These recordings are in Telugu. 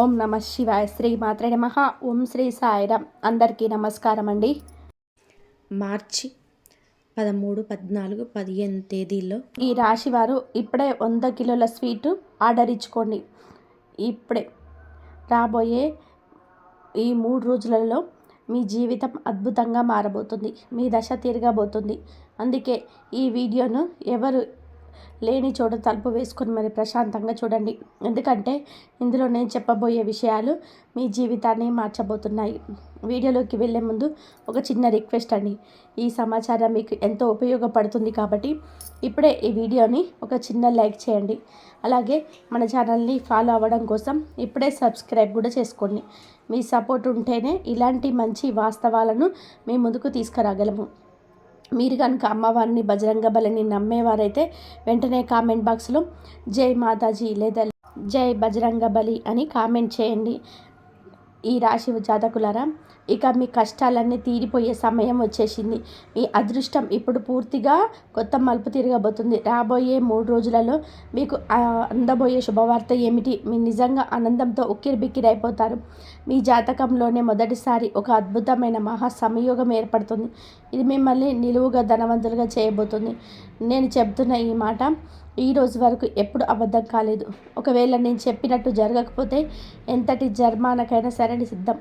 ఓం నమ శివాయ. శ్రీ మాత్రే నమః. ఓం శ్రీ సాయిరామ్. అందరికీ నమస్కారం అండి. మార్చి 13, 14, 15 తేదీల్లో ఈ రాశి వారు ఇప్పుడే 100 కిలోల స్వీటు ఆర్డర్ ఇచ్చుకోండి. ఇప్పుడే రాబోయే ఈ 3 రోజులలో మీ జీవితం అద్భుతంగా మారబోతుంది. మీ దశ తిరగబోతుంది. అందుకే ఈ వీడియోను ఎవరు లేని చోట తలుపు వేసుకొని మరి ప్రశాంతంగా చూడండి. ఎందుకంటే ఇందులో నేను చెప్పబోయే విషయాలు మీ జీవితాన్ని మార్చబోతున్నాయి. వీడియోలోకి వెళ్ళే ముందు ఒక చిన్న రిక్వెస్ట్ అండి. ఈ సమాచారం మీకు ఎంతో ఉపయోగపడుతుంది కాబట్టి ఇప్పుడే ఈ వీడియోని ఒక చిన్న లైక్ చేయండి. అలాగే మన ఛానల్ని ఫాలో అవ్వడం కోసం ఇప్పుడే సబ్స్క్రైబ్ కూడా చేసుకోండి. మీ సపోర్ట్ ఉంటేనే ఇలాంటి మంచి వాస్తవాలను మీ ముందుకు తీసుకురాగలము. మీరు కనుక అమ్మవారిని బజరంగ బలిని నమ్మేవారైతే వెంటనే కామెంట్ బాక్స్లో జై మాతాజీ లేదా జై బజరంగ బలి అని కామెంట్ చేయండి. ఈ రాశి జాతకులారా, ఇక మీ కష్టాలన్నీ తీరిపోయే సమయం వచ్చేసింది. మీ అదృష్టం ఇప్పుడు పూర్తిగా కొత్త మలుపు తిరగబోతుంది. రాబోయే 3 రోజులలో మీకు అందబోయే శుభవార్త ఏమిటి? మీ నిజంగా ఆనందంతో ఉక్కిరిబిక్కిరైపోతారు. మీ జాతకంలోనే మొదటిసారి ఒక అద్భుతమైన మహా సంయోగం ఏర్పడుతుంది. ఇది మిమ్మల్ని నిలువుగా ధనవంతులుగా చేయబోతుంది. నేను చెబుతున్న ఈ మాట ఈ రోజు వరకు ఎప్పుడు అబద్ధం కాలేదు. ఒకవేళ నేను చెప్పినట్టు జరగకపోతే ఎంతటి జరిమానాకైనా సరే సిద్ధం.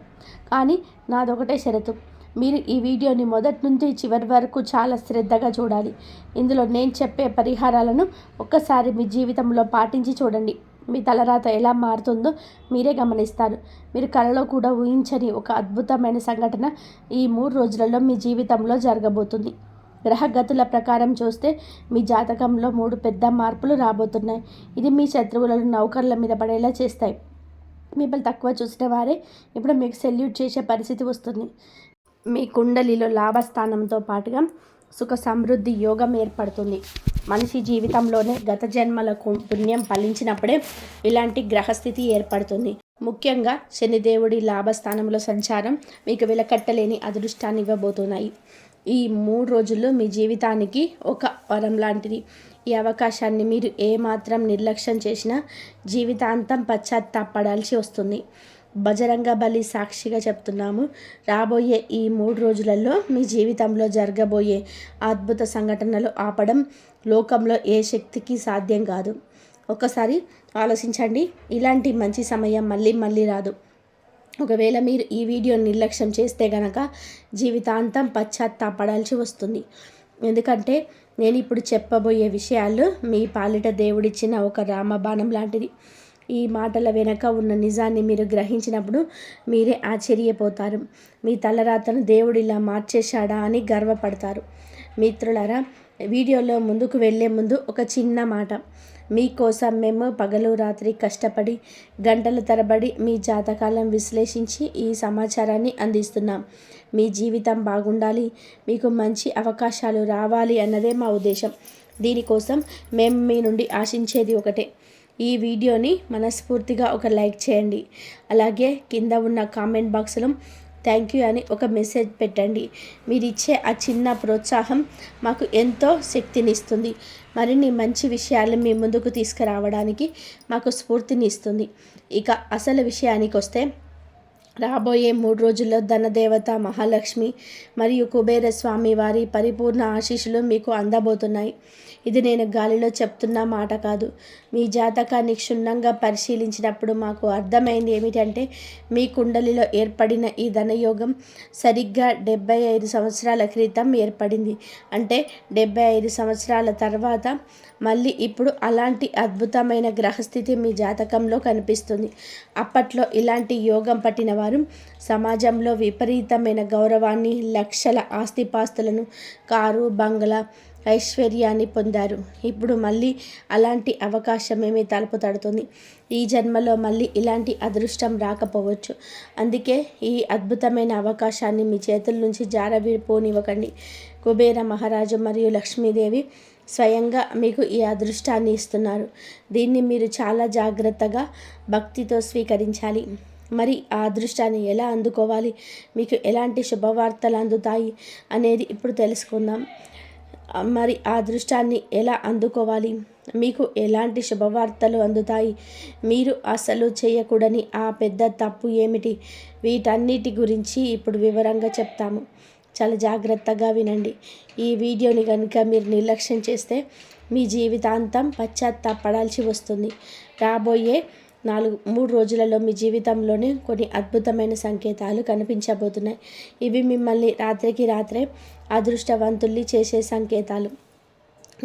కానీ నాదొకటే షరతు, మీరు ఈ వీడియోని మొదటి నుంచి చివరి వరకు చాలా శ్రద్ధగా చూడాలి. ఇందులో నేను చెప్పే పరిహారాలను ఒక్కసారి మీ జీవితంలో పాటించి చూడండి. మీ తలరాత ఎలా మారుతుందో మీరే గమనిస్తారు. మీరు కలలో కూడా ఊహించని ఒక అద్భుతమైన సంఘటన ఈ 3 రోజులలో మీ జీవితంలో జరగబోతుంది. గ్రహగతుల ప్రకారం చూస్తే మీ జాతకంలో 3 పెద్ద మార్పులు రాబోతున్నాయి. ఇది మీ శత్రువులను నౌకర్ల మీద పడేలా చేస్తాయి. మిమ్మల్ని తక్కువ చూసిన వారే ఇప్పుడు మీకు సెల్యూట్ చేసే పరిస్థితి వస్తుంది. మీ కుండలిలో లాభస్థానంతో పాటుగా సుఖ సమృద్ధి యోగం ఏర్పడుతుంది. మనిషి జీవితంలోనే గత జన్మల పుణ్యం ఫలించినప్పుడే ఇలాంటి గ్రహస్థితి ఏర్పడుతుంది. ముఖ్యంగా శనిదేవుడి లాభస్థానంలో సంచారం మీకు వెలకట్టలేని అదృష్టాన్ని ఇవ్వబోతున్నాయి. ఈ 3 రోజుల్లో మీ జీవితానికి ఒక వరం లాంటిది. ఈ అవకాశాన్ని మీరు ఏమాత్రం నిర్లక్ష్యం చేసినా జీవితాంతం పశ్చాత్తాపడాల్సి వస్తుంది. బజరంగ బలి సాక్షిగా చెప్తున్నాము. రాబోయే ఈ 3 రోజులలో మీ జీవితంలో జరగబోయే అద్భుత సంఘటనలు ఆపడం లోకంలో ఏ శక్తికి సాధ్యం కాదు. ఒకసారి ఆలోచించండి. ఇలాంటి మంచి సమయం మళ్ళీ రాదు. ఒకవేళ మీరు ఈ వీడియోని నిర్లక్ష్యం చేస్తే గనక జీవితాంతం పశ్చాత్తాపడాల్సి వస్తుంది. ఎందుకంటే నేను ఇప్పుడు చెప్పబోయే విషయాలు మీ పాలిట దేవుడిచ్చిన ఒక రామబాణం లాంటిది. ఈ మాటల వెనక ఉన్న నిజాన్ని మీరు గ్రహించినప్పుడు మీరే ఆశ్చర్యపోతారు. మీ తలరాతను దేవుడు ఇలా మార్చేశాడా అని గర్వపడతారు. మిత్రులారా, వీడియోలో ముందుకు వెళ్ళే ముందు ఒక చిన్న మాట. మీకోసం మేము పగలు రాత్రి కష్టపడి గంటల తరబడి మీ జాతకాలను విశ్లేషించి ఈ సమాచారాన్ని అందిస్తున్నాం. మీ జీవితం బాగుండాలి, మీకు మంచి అవకాశాలు రావాలి అన్నదే మా ఉద్దేశం. దీనికోసం మేము మీ నుండి ఆశించేది ఒకటే. ఈ వీడియోని మనస్ఫూర్తిగా ఒక లైక్ చేయండి. అలాగే కింద ఉన్న కామెంట్ బాక్స్లో థ్యాంక్ యూ అని ఒక మెసేజ్ పెట్టండి. మీరు ఇచ్చే ఆ చిన్న ప్రోత్సాహం మాకు ఎంతో శక్తినిస్తుంది. మరిన్ని మంచి విషయాలు మీ ముందుకు తీసుకురావడానికి మాకు స్ఫూర్తిని ఇస్తుంది. ఇక అసలు విషయానికి వస్తే, రాబోయే 3 రోజుల్లో ధనదేవత మహాలక్ష్మి మరియు కుబేర స్వామి వారి పరిపూర్ణ ఆశీస్సులు మీకు అందబోతున్నాయి. ఇది నేను గాలిలో చెప్తున్న మాట కాదు. మీ జాతకాన్ని క్షుణ్ణంగా పరిశీలించినప్పుడు మాకు అర్థమైంది ఏమిటంటే, మీ కుండలిలో ఏర్పడిన ఈ ధనయోగం సరిగ్గా 75 సంవత్సరాల క్రితం ఏర్పడింది. అంటే 75 సంవత్సరాల తర్వాత మళ్ళీ ఇప్పుడు అలాంటి అద్భుతమైన గ్రహస్థితి మీ జాతకంలో కనిపిస్తుంది. అప్పట్లో ఇలాంటి యోగం పట్టిన వారు సమాజంలో విపరీతమైన గౌరవాన్ని, లక్షల ఆస్తిపాస్తులను, కారు బంగ్లా ఐశ్వర్యాన్ని పొందారు. ఇప్పుడు మళ్ళీ అలాంటి అవకాశమేమీ తలుపు తడుతుంది. ఈ జన్మలో మళ్ళీ ఇలాంటి అదృష్టం రాకపోవచ్చు. అందుకే ఈ అద్భుతమైన అవకాశాన్ని మీ చేతుల నుంచి జారవిడిపోనివ్వకండి. కుబేర మహారాజు మరియు లక్ష్మీదేవి స్వయంగా మీకు ఈ అదృష్టాన్ని ఇస్తున్నారు. దీన్ని మీరు చాలా జాగ్రత్తగా భక్తితో స్వీకరించాలి. మరి ఆ అదృష్టాన్ని ఎలా అందుకోవాలి, మీకు ఎలాంటి శుభవార్తలు అందుతాయి అనేది ఇప్పుడు తెలుసుకుందాం. మరి ఆ అదృష్టాన్ని ఎలా అందుకోవాలి? మీకు ఎలాంటి శుభవార్తలు అందుతాయి? మీరు అసలు చేయకూడని ఆ పెద్ద తప్పు ఏమిటి? వీటన్నిటి గురించి ఇప్పుడు వివరంగా చెప్తాము. చాలా జాగ్రత్తగా వినండి. ఈ వీడియోని కనుక మీరు నిర్లక్ష్యం చేస్తే మీ జీవితాంతం పశ్చాత్తాపడాల్సి వస్తుంది. రాబోయే 3 రోజులలో మీ జీవితంలోనే కొన్ని అద్భుతమైన సంకేతాలు కనిపించబోతున్నాయి. ఇవి మిమ్మల్ని రాత్రికి రాత్రే అదృష్టవంతుల్ని చేసే సంకేతాలు.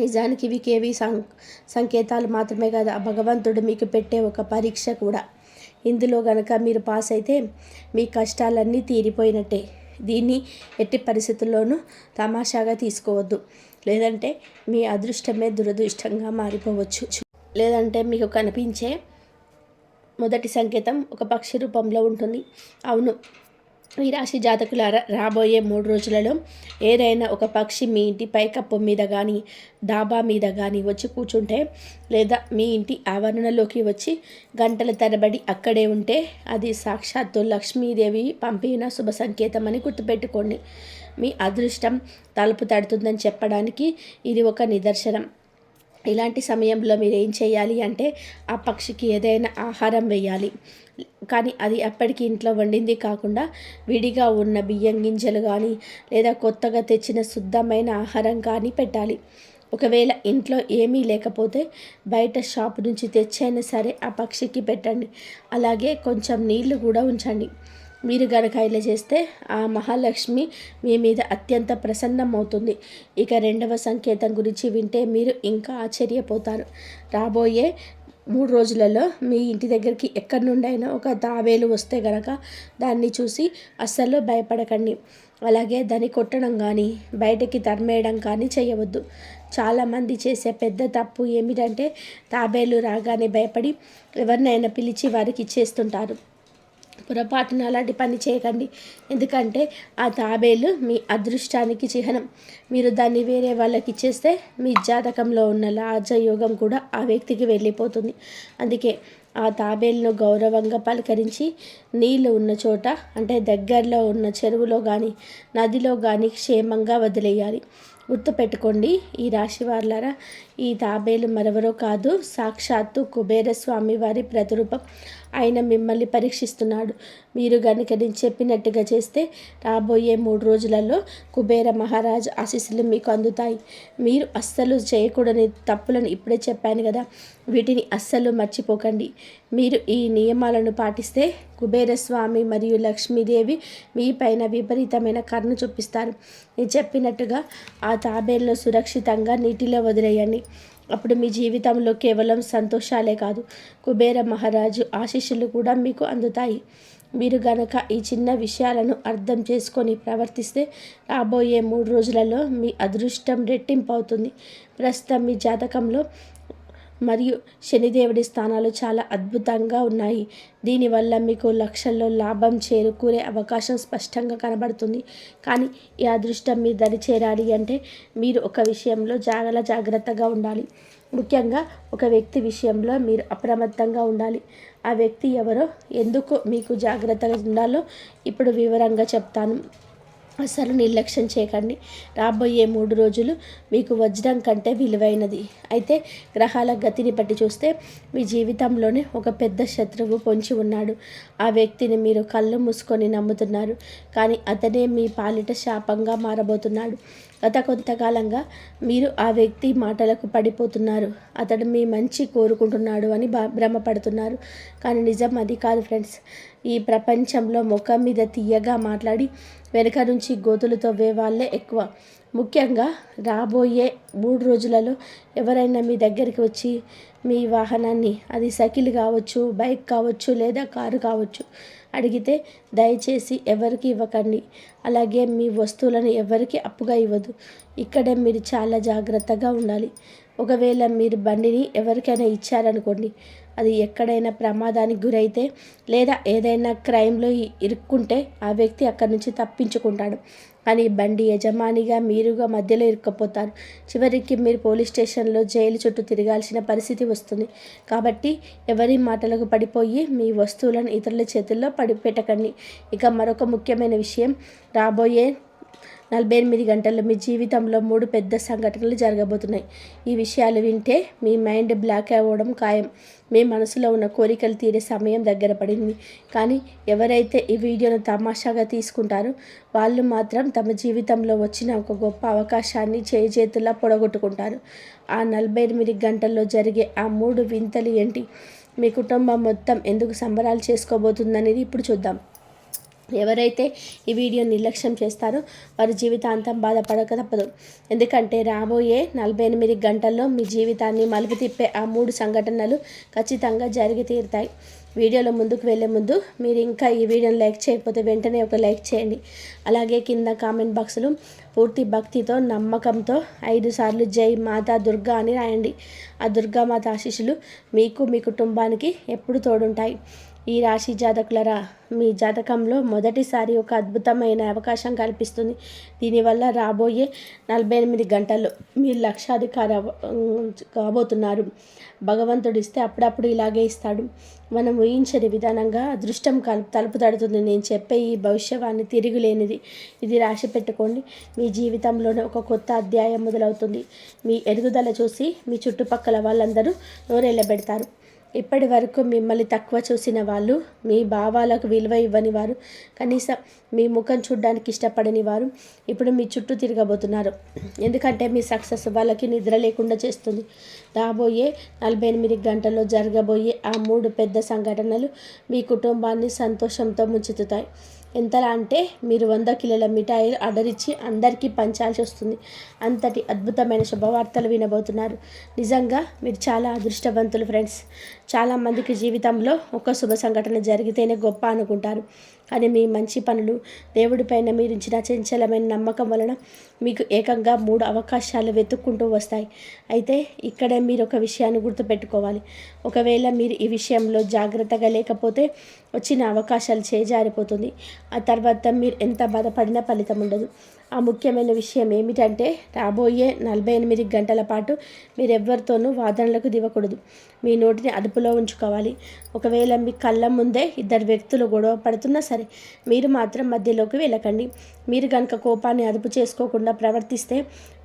నిజానికి ఇవి కేవీ సంకేతాలు మాత్రమే కాదు, ఆ భగవంతుడు మీకు పెట్టే ఒక పరీక్ష కూడా. ఇందులో గనక మీరు పాస్ అయితే మీ కష్టాలన్నీ తీరిపోయినట్టే. దీన్ని ఎట్టి పరిస్థితుల్లోనూ తమాషాగా తీసుకోవద్దు. లేదంటే మీ అదృష్టమే దురదృష్టంగా మారిపోవచ్చు. లేదంటే మీకు కనిపించే మొదటి సంకేతం ఒక పక్షి రూపంలో ఉంటుంది. అవును, ఈ రాశి జాతకులారా, రాబోయే 3 రోజులలో ఏదైనా ఒక పక్షి మీ ఇంటి పైకప్పు మీద కానీ, డాబా మీద కానీ వచ్చి కూర్చుంటే, లేదా మీ ఇంటి ఆవరణలోకి వచ్చి గంటల తరబడి అక్కడే ఉంటే, అది సాక్షాత్తు లక్ష్మీదేవి పంపిన శుభ సంకేతం అని గుర్తుపెట్టుకోండి. మీ అదృష్టం తలుపు తడుతుందని చెప్పడానికి ఇది ఒక నిదర్శనం. ఇలాంటి సమయంలో మీరు ఏం చేయాలి అంటే, ఆ పక్షికి ఏదైనా ఆహారం వేయాలి. కానీ అది అప్పటికి ఇంట్లో వండింది కాకుండా విడిగా ఉన్న బియ్యం గింజలు కానీ, లేదా కొత్తగా తెచ్చిన శుద్ధమైన ఆహారం కానీ పెట్టాలి. ఒకవేళ ఇంట్లో ఏమీ లేకపోతే బయట షాపు నుంచి తెచ్చైనా సరే ఆ పక్షికి పెట్టండి. అలాగే కొంచెం నీళ్లు కూడా ఉంచండి. మీరు గనక ఇలా చేస్తే ఆ మహాలక్ష్మి మీ మీద అత్యంత ప్రసన్నమవుతుంది. ఇక 2వ సంకేతం గురించి వింటే మీరు ఇంకా ఆశ్చర్యపోతారు. రాబోయే 3 రోజులలో మీ ఇంటి దగ్గరికి ఎక్కడి నుండైనా ఒక తాబేలు వస్తే గనక దాన్ని చూసి అస్సలు భయపడకండి. అలాగే దాన్ని కొట్టడం కానీ, బయటకి తరిమేయడం కానీ చేయవద్దు. చాలామంది చేసే పెద్ద తప్పు ఏమిటంటే, తాబేలు రాగానే భయపడి ఎవరినైనా పిలిచి వారికి ఇచ్చేస్తుంటారు. పొరపాటున అలాంటి పని చేయకండి. ఎందుకంటే ఆ తాబేలు మీ అదృష్టానికి చిహ్నం. మీరు దాన్ని వేరే వాళ్ళకి ఇచ్చేస్తే మీ జాతకంలో ఉన్న రాజయోగం కూడా ఆ వ్యక్తికి వెళ్ళిపోతుంది. అందుకే ఆ తాబేలును గౌరవంగా పలకరించి నీళ్ళు ఉన్న చోట, అంటే దగ్గరలో ఉన్న చెరువులో కానీ, నదిలో కానీ క్షేమంగా వదిలేయాలి. గుర్తుపెట్టుకోండి, ఈ రాశి వాళ్ళారా, ఈ తాబేలు మరెవరో కాదు, సాక్షాత్తు కుబేర స్వామి వారి ప్రతిరూపం. ఆయన మిమ్మల్ని పరీక్షిస్తున్నాడు. మీరు కనుక నేను చెప్పినట్టుగా చేస్తే రాబోయే 3 రోజులలో కుబేర మహారాజు ఆశీస్సులు మీకు అందుతాయి. మీరు అస్సలు చేయకూడని తప్పులను ఇప్పుడే చెప్పాను కదా, వీటిని అస్సలు మర్చిపోకండి. మీరు ఈ నియమాలను పాటిస్తే కుబేరస్వామి మరియు లక్ష్మీదేవి మీ పైన విపరీతమైన కరుణ చూపిస్తారు. నేను చెప్పినట్టుగా ఆ తాబేలును సురక్షితంగా నీటిలో వదిలేయండి. అప్పుడు మీ జీవితంలో కేవలం సంతోషాలే కాదు, కుబేర మహారాజు ఆశీస్సులు కూడా మీకు అందుతాయి. మీరు గనక ఈ చిన్న విషయాలను అర్థం చేసుకొని ప్రవర్తిస్తే రాబోయే 3 రోజులలో మీ అదృష్టం రెట్టింపు అవుతుంది. ప్రస్తుతం మీ జాతకంలో మరియు శనిదేవుడి స్థానాలు చాలా అద్భుతంగా ఉన్నాయి. దీనివల్ల మీకు లక్షల్లో లాభం చేకూరే అవకాశం స్పష్టంగా కనబడుతుంది. కానీ ఈ అదృష్టం మీ దరి చేరాలి అంటే మీరు ఒక విషయంలో చాలా జాగ్రత్తగా ఉండాలి. ముఖ్యంగా ఒక వ్యక్తి విషయంలో మీరు అప్రమత్తంగా ఉండాలి. ఆ వ్యక్తి ఎవరో, ఎందుకు మీకు జాగ్రత్తగా ఉండాలో ఇప్పుడు వివరంగా చెప్తాను. అసలు నిర్లక్ష్యం చేయకండి. రాబోయే 3 రోజులు మీకు వజ్రం కంటే విలువైనది. అయితే గ్రహాల గతిని బట్టి చూస్తే మీ జీవితంలోనే ఒక పెద్ద శత్రువు పొంచి ఉన్నాడు. ఆ వ్యక్తిని మీరు కళ్ళు మూసుకొని నమ్ముతున్నారు, కానీ అతనే మీ పాలిట శాపంగా మారబోతున్నాడు. గత కొంతకాలంగా మీరు ఆ వ్యక్తి మాటలకు పడిపోతున్నారు. అతడు మీ మంచి కోరుకుంటున్నాడు అని భ్రమపడుతున్నారు, కానీ నిజం అది కాదు ఫ్రెండ్స్. ఈ ప్రపంచంలో ముఖం మీద తీయగా మాట్లాడి వెనుక నుంచి గోతులు తవ్వే వాళ్ళే ఎక్కువ. ముఖ్యంగా రాబోయే 3 రోజులలో ఎవరైనా మీ దగ్గరికి వచ్చి మీ వాహనాన్ని, అది సైకిల్ కావచ్చు, బైక్ కావచ్చు, లేదా కారు కావచ్చు, అడిగితే దయచేసి ఎవరికి ఇవ్వకండి. అలాగే మీ వస్తువులను ఎవరికి అప్పుగా ఇవ్వదు. ఇక్కడే మీరు చాలా జాగ్రత్తగా ఉండాలి. ఒకవేళ మీరు బండిని ఎవరికైనా ఇచ్చారనుకోండి, అది ఎక్కడైనా ప్రమాదానికి గురైతే లేదా ఏదైనా క్రైమ్లో ఇరుక్కుంటే ఆ వ్యక్తి అక్కడి నుంచి తప్పించుకుంటాడు. కానీ బండి యజమానిగా మీరుగా మధ్యలో ఇరుక్కపోతారు. చివరికి మీరు పోలీస్ స్టేషన్లో, జైలు చుట్టూ తిరగాల్సిన పరిస్థితి వస్తుంది. కాబట్టి ఎవరి మాటలకు పడిపోయి మీ వస్తువులను ఇతరుల చేతుల్లో పెట్టకండి. ఇక మరొక ముఖ్యమైన విషయం, రాబోయే 48 గంటల్లో మీ జీవితంలో 3 పెద్ద సంఘటనలు జరగబోతున్నాయి. ఈ విషయాలు వింటే మీ మైండ్ బ్లాక్ అవ్వడం ఖాయం. మీ మనసులో ఉన్న కోరికలు తీరే సమయం దగ్గర పడింది. కానీ ఎవరైతే ఈ వీడియోను తమాషాగా తీసుకుంటారో వాళ్ళు మాత్రం తమ జీవితంలో వచ్చిన ఒక గొప్ప అవకాశాన్ని చేతులా పొడగొట్టుకుంటారు. ఆ 48 గంటల్లో జరిగే ఆ 3 వింతలు ఏంటి? మీ కుటుంబం మొత్తం ఎందుకు సంబరాలు చేసుకోబోతుందనేది ఇప్పుడు చూద్దాం. ఎవరైతే ఈ వీడియో నిర్లక్ష్యం చేస్తారో వారి జీవితాంతం బాధపడక తప్పదు. ఎందుకంటే రాబోయే 48 గంటల్లో మీ జీవితాన్ని మలుపు తిప్పే ఆ 3 సంఘటనలు ఖచ్చితంగా జరిగి తీరుతాయి. వీడియోలో ముందుకు వెళ్ళే ముందు మీరు ఇంకా ఈ వీడియోని లైక్ చేయకపోతే వెంటనే ఒక లైక్ చేయండి. అలాగే కింద కామెంట్ బాక్స్లో పూర్తి భక్తితో నమ్మకంతో 5 సార్లు జై మాతా దుర్గా అని రాయండి. ఆ దుర్గామాత ఆశీస్సులు మీకు మీ కుటుంబానికి ఎప్పుడు తోడుంటాయి. ఈ రాశి జాతకులరా, మీ జాతకంలో మొదటిసారి ఒక అద్భుతమైన అవకాశం కల్పిస్తుంది. దీనివల్ల రాబోయే 48 గంటల్లో మీరు లక్షాధికారి కాబోతున్నారు. భగవంతుడు ఇస్తే అప్పుడప్పుడు ఇలాగే ఇస్తాడు. మనం ఊహించని విధానంగా అదృష్టం తలుపు తడుతుంది. నేను చెప్పే ఈ భవిష్యవాణి తిరుగులేనిది. ఇది రాసి పెట్టుకోండి. మీ జీవితంలోనే ఒక కొత్త అధ్యాయం మొదలవుతుంది. మీ ఎదుగుదల చూసి మీ చుట్టుపక్కల వాళ్ళందరూ నోరెళ్ళబెడతారు. ఇప్పటి వరకు మిమ్మల్ని తక్కువ చూసిన వాళ్ళు, మీ భావాలకు విలువ ఇవ్వని వారు, కనీసం మీ ముఖం చూడడానికి ఇష్టపడని వారు ఇప్పుడు మీ చుట్టూ తిరగబోతున్నారు. ఎందుకంటే మీ సక్సెస్ వాళ్ళకి నిద్ర లేకుండా చేస్తుంది. రాబోయే 48 గంటల్లో జరగబోయే ఆ 3 పెద్ద సంఘటనలు మీ కుటుంబాన్ని సంతోషంతో ముంచెత్తుతాయి. ఎంతలా అంటే మీరు 100 కిలోల మిఠాయిలు ఆర్డర్ ఇచ్చి అందరికీ పంచాల్సి వస్తుంది. అంతటి అద్భుతమైన శుభవార్తలు వినబోతున్నారు. నిజంగా మీరు చాలా అదృష్టవంతులు ఫ్రెండ్స్. చాలామందికి జీవితంలో ఒక శుభ సంఘటన జరిగితేనే గొప్ప అనుకుంటారు. కానీ మీ మంచి పనులు, దేవుడిపైన మీరు ఇచ్చిన చంచలమైన నమ్మకం వలన మీకు ఏకంగా 3 అవకాశాలు వెతుక్కుంటూ వస్తాయి. అయితే ఇక్కడే మీరు ఒక విషయాన్ని గుర్తుపెట్టుకోవాలి. ఒకవేళ మీరు ఈ విషయంలో జాగ్రత్తగా లేకపోతే వచ్చిన అవకాశాలు చేజారిపోతుంది. ఆ తర్వాత మీరు ఎంత బాధపడినా ఫలితం ఉండదు. ఆ ముఖ్యమైన విషయం ఏమిటంటే రాబోయే 48 గంటల పాటు మీరు ఎవ్వరితోనూ వాదనలకు దిగకూడదు. మీ నోటిని అదుపులో ఉంచుకోవాలి. ఒకవేళ మీ కళ్ళ ముందే 2 వ్యక్తులు గొడవ పడుతున్నా సరే మీరు మాత్రం మధ్యలోకి వెళ్ళకండి. మీరు కనుక కోపాన్ని అదుపు చేసుకోకుండా ప్రవర్తిస్తే